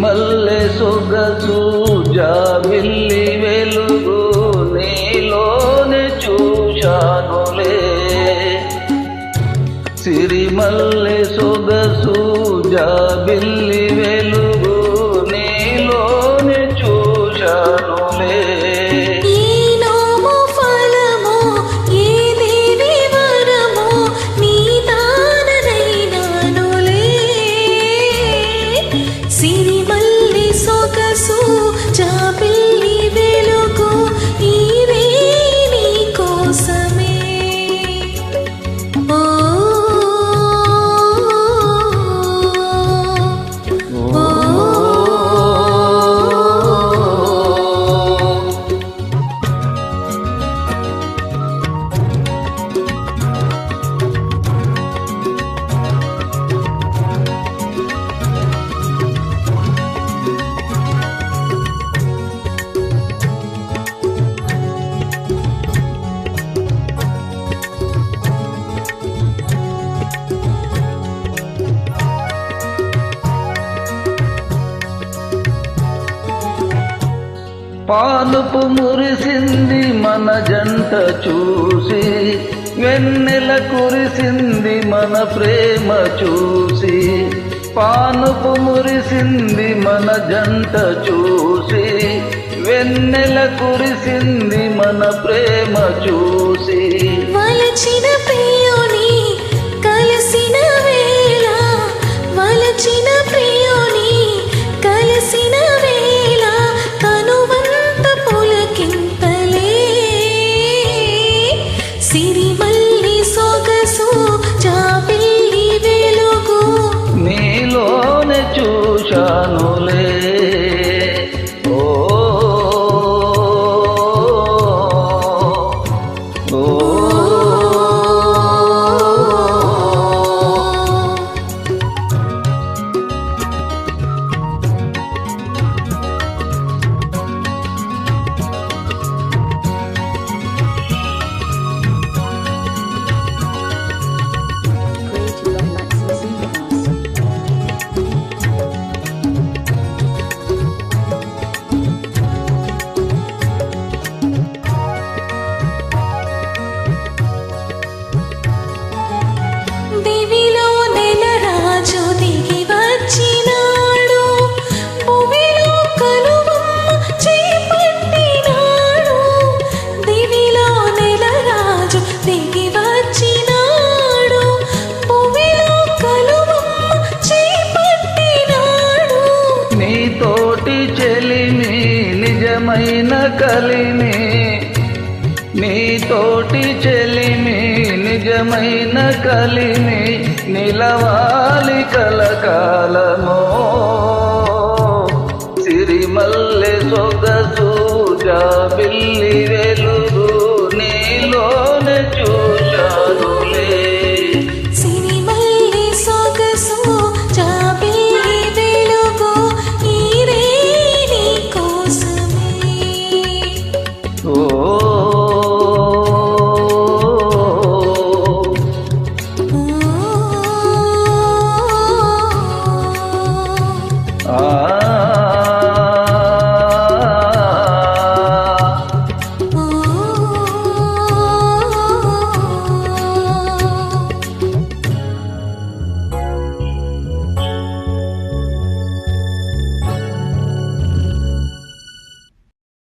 సిరిమల్లె సొగసు జాబిల్లి వెలుగు నీలోనే చూశానులే. సిరిమల్లె సొగసు జాబిల్లి వెలుగు నీలోనే చూశానులే. సిరిమల్లె సొగసు జాబిల్లి వెలుగు నీవే నీ కోసమే. ఓ పాలుపు మురిసింది మన జంట చూసి, వెన్నెల కురిసింది మన ప్రేమ చూసి. పానుపు మురిసింది మన జంట చూసి, వెన్నెల కురిసింది మన ప్రేమ చూసి. వలచిన ప్రియుని కలిసిన వేళ, వలచిన ప్రియుని కలిసిన వేళ కనువంత పులకింతలే. సిరిమల్లె సొగసు జాబిల్లి వెలుగు నీలోనే చూశానులే. దివిలో నెలరాజు దిగి వచ్చినాడు, భూమిలో కలువమ్మ చేపట్టినాడు. దివిలో నెలరాజు దిగి వచ్చినాడు, భూమిలో కలువమ్మ చేపట్టినాడు. నీతోటి చెలిమి నిజమైన కలిమి, నీతోటి చెలిమి నిజమైన కలిమి నిలవాలి కలకాలమో.